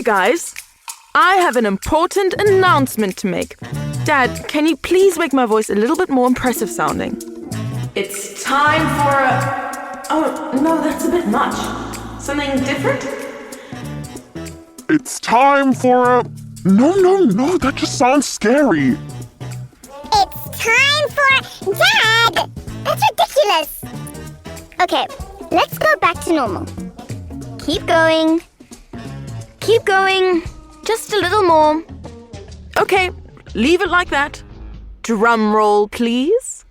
Hey guys, I have an important announcement to make. Dad, can you please make my voice a little bit more impressive sounding? It's time for a... Oh, no, that's a bit much. Something different? It's time for a... No, that just sounds scary. It's time for... Dad! That's ridiculous! Okay, let's go back to normal. Keep going. Keep going. Just a little more. Okay, leave it like that. Drum roll, please.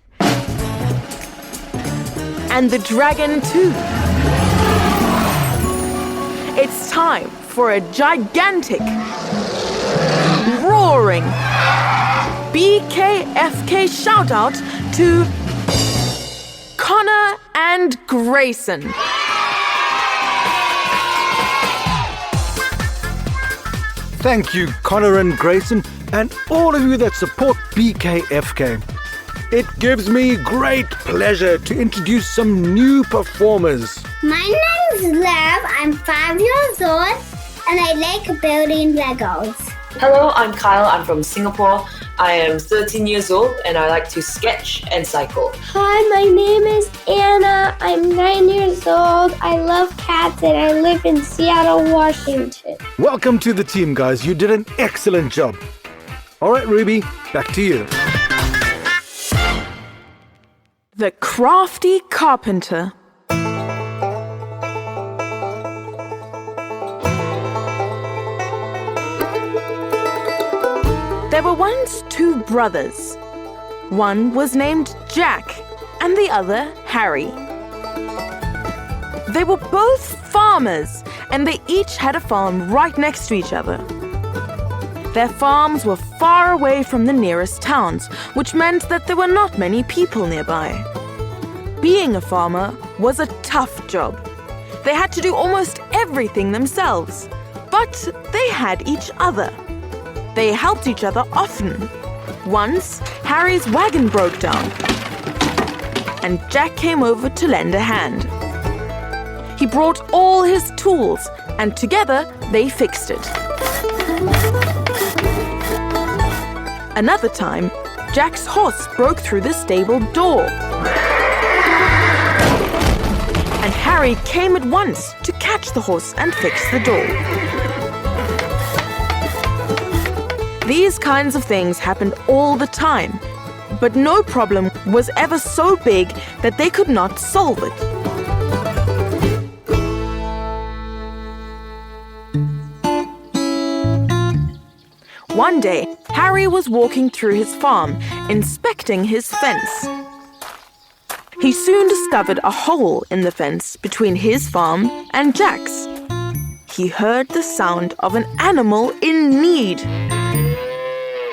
And the dragon too. It's time for a gigantic, roaring BKFK shout-out to Connor and Grayson. Thank you, Connor and Grayson, and all of you that support BKFK. It gives me great pleasure to introduce some new performers. My name is Lev. I'm 5 years old, and I like building Legos. Hello, I'm Kyle. I'm from Singapore. I am 13 years old and I like to sketch and cycle. Hi, my name is Anna. I'm 9 years old. I love cats and I live in Seattle, Washington. Welcome to the team, guys. You did an excellent job. All right, Ruby, back to you. The Crafty Carpenter. There were once 2 brothers. One was named Jack and the other Harry. They were both farmers and they each had a farm right next to each other. Their farms were far away from the nearest towns, which meant that there were not many people nearby. Being a farmer was a tough job. They had to do almost everything themselves, but they had each other. They helped each other often. Once, Harry's wagon broke down, and Jack came over to lend a hand. He brought all his tools, and together they fixed it. Another time, Jack's horse broke through the stable door. And Harry came at once to catch the horse and fix the door. These kinds of things happened all the time, but no problem was ever so big that they could not solve it. One day, Harry was walking through his farm, inspecting his fence. He soon discovered a hole in the fence between his farm and Jack's. He heard the sound of an animal in need.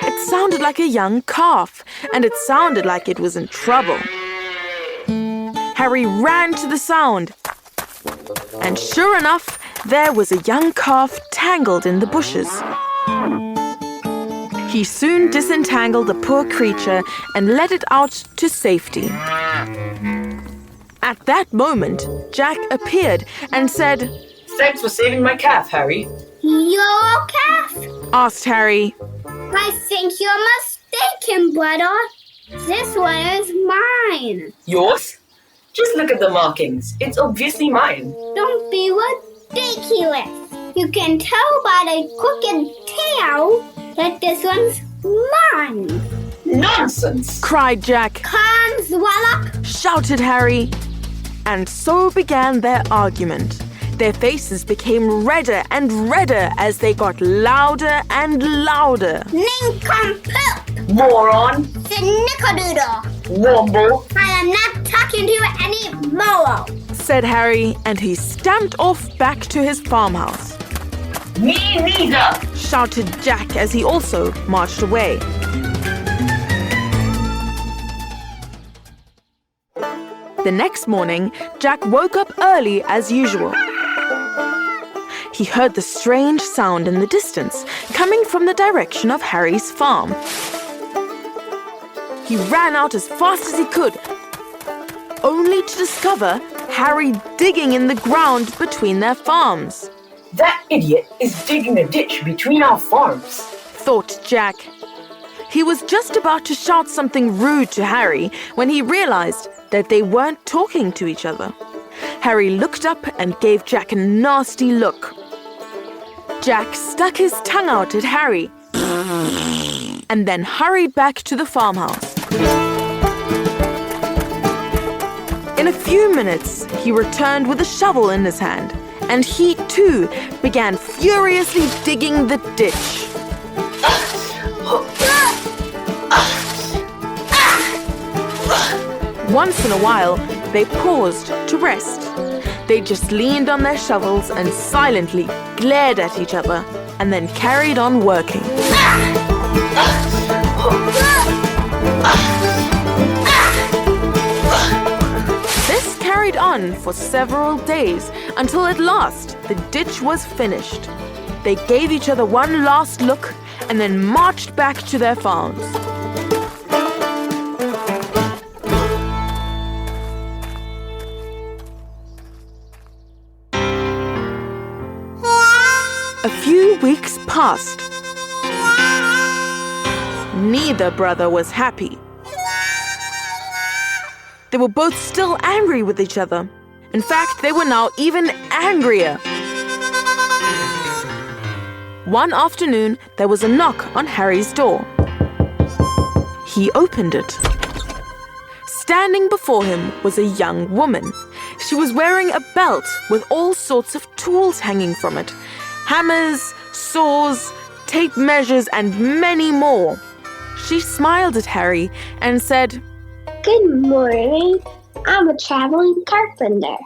It sounded like a young calf, and it sounded like it was in trouble. Harry ran to the sound, and sure enough, there was a young calf tangled in the bushes. He soon disentangled the poor creature and led it out to safety. At that moment, Jack appeared and said, Thanks for saving my calf, Harry. Your calf? asked Harry. I think you're mistaken, brother. This one is mine. Yours? Just look at the markings. It's obviously mine. Don't be ridiculous. You can tell by the crooked tail that this one's mine. Nonsense! cried Jack. Cons Wallop! Shouted Harry. And so began their argument. Their faces became redder and redder as they got louder and louder. Nincompoop! Moron! Snickerdoodle! Womble! I am not talking to you anymore! said Harry, and he stamped off back to his farmhouse. Me neither! Shouted Jack as he also marched away. The next morning, Jack woke up early as usual. He heard the strange sound in the distance, coming from the direction of Harry's farm. He ran out as fast as he could, only to discover Harry digging in the ground between their farms. That idiot is digging a ditch between our farms, thought Jack. He was just about to shout something rude to Harry when he realized that they weren't talking to each other. Harry looked up and gave Jack a nasty look. Jack stuck his tongue out at Harry and then hurried back to the farmhouse. In a few minutes, he returned with a shovel in his hand, and he too began furiously digging the ditch. Once in a while, they paused to rest. They just leaned on their shovels and silently glared at each other and then carried on working. This carried on for several days until at last the ditch was finished. They gave each other one last look and then marched back to their farms. A few weeks passed. Neither brother was happy. They were both still angry with each other. In fact, they were now even angrier. One afternoon, there was a knock on Harry's door. He opened it. Standing before him was a young woman. She was wearing a belt with all sorts of tools hanging from it. Hammers, saws, tape measures, and many more. She smiled at Harry and said, Good morning. I'm a traveling carpenter.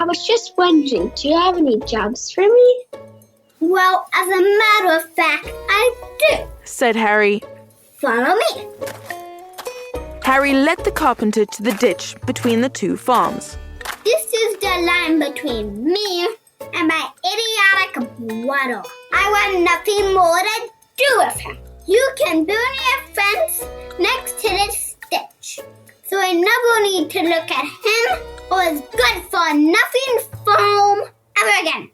I was just wondering, do you have any jobs for me? Well, as a matter of fact, I do. said Harry. Follow me. Harry led the carpenter to the ditch between the two farms. This is the line between me and my idiotic brother. I want nothing more to do with him. You can build a fence next to this ditch, so I never need to look at him or his good-for-nothing foam ever again.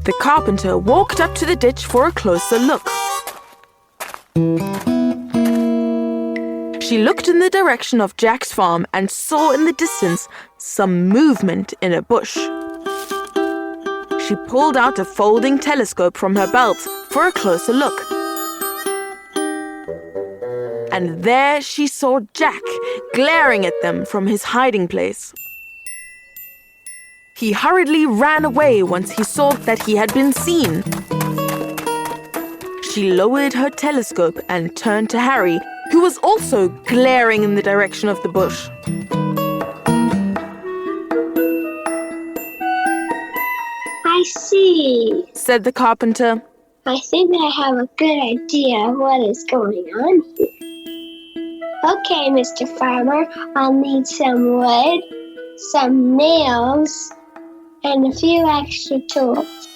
The carpenter walked up to the ditch for a closer look. She looked in the direction of Jack's farm and saw in the distance some movement in a bush. She pulled out a folding telescope from her belt for a closer look. And there she saw Jack glaring at them from his hiding place. He hurriedly ran away once he saw that he had been seen. She lowered her telescope and turned to Harry, who was also glaring in the direction of the bush. I see, said the carpenter. I think I have a good idea of what is going on here. Okay, Mr. Farmer, I'll need some wood, some nails, and a few extra tools.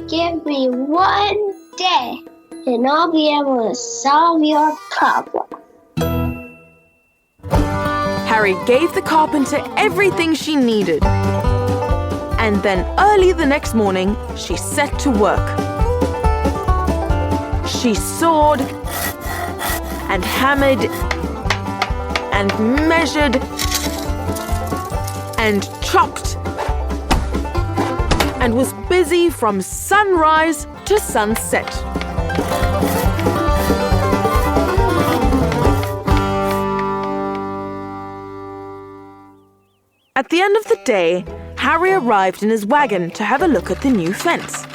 Give me 1 day, and I'll be able to solve your problem. Harry gave the carpenter everything she needed. And then early the next morning, she set to work. She sawed and hammered and measured and chopped and was busy from sunrise to sunset. At the end of the day, Harry arrived in his wagon to have a look at the new fence,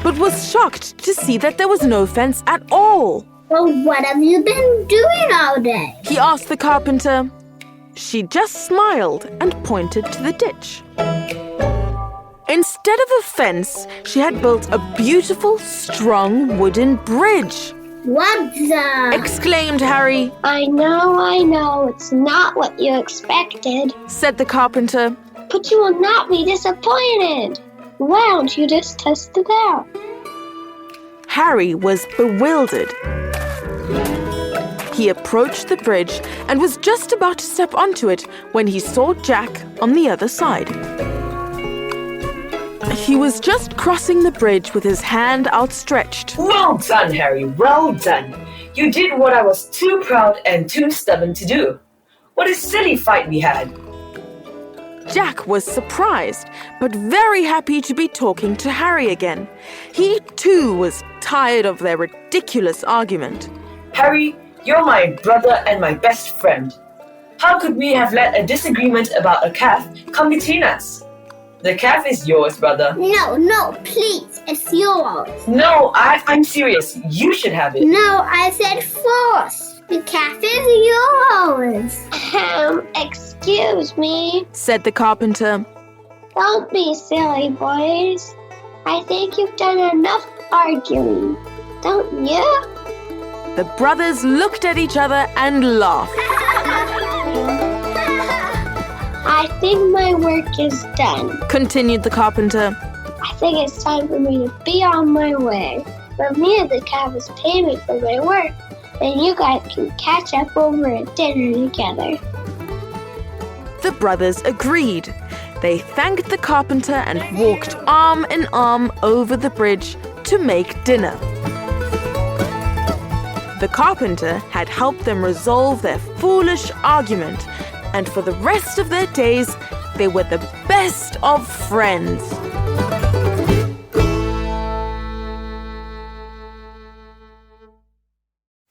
but was shocked to see that there was no fence at all. Well, what have you been doing all day? He asked the carpenter. She just smiled and pointed to the ditch. Instead of a fence, she had built a beautiful, strong wooden bridge. What the? Exclaimed Harry. I know, it's not what you expected. Said the carpenter. But you will not be disappointed. Why don't you just test it out? Harry was bewildered. He approached the bridge and was just about to step onto it when he saw Jack on the other side. He was just crossing the bridge with his hand outstretched. Well done, Harry, well done. You did what I was too proud and too stubborn to do. What a silly fight we had. Jack was surprised, but very happy to be talking to Harry again. He too was tired of their ridiculous argument. Harry, you're my brother and my best friend. How could we have let a disagreement about a calf come between us? The calf is yours, brother. No, please. It's yours. No, I'm serious. You should have it. No, I said force. The calf is yours. Excuse me. Said the carpenter. Don't be silly, boys. I think you've done enough arguing, don't you? The brothers looked at each other and laughed. I think my work is done. Continued the carpenter. I think it's time for me to be on my way. But me and the calf is payment for my work. Then you guys can catch up over a dinner together. The brothers agreed. They thanked the carpenter and walked arm in arm over the bridge to make dinner. The carpenter had helped them resolve their foolish argument, and for the rest of their days, they were the best of friends.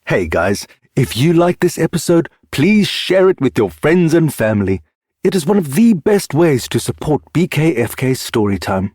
Hey guys, if you like this episode, please share it with your friends and family. It is one of the best ways to support BKFK Storytime.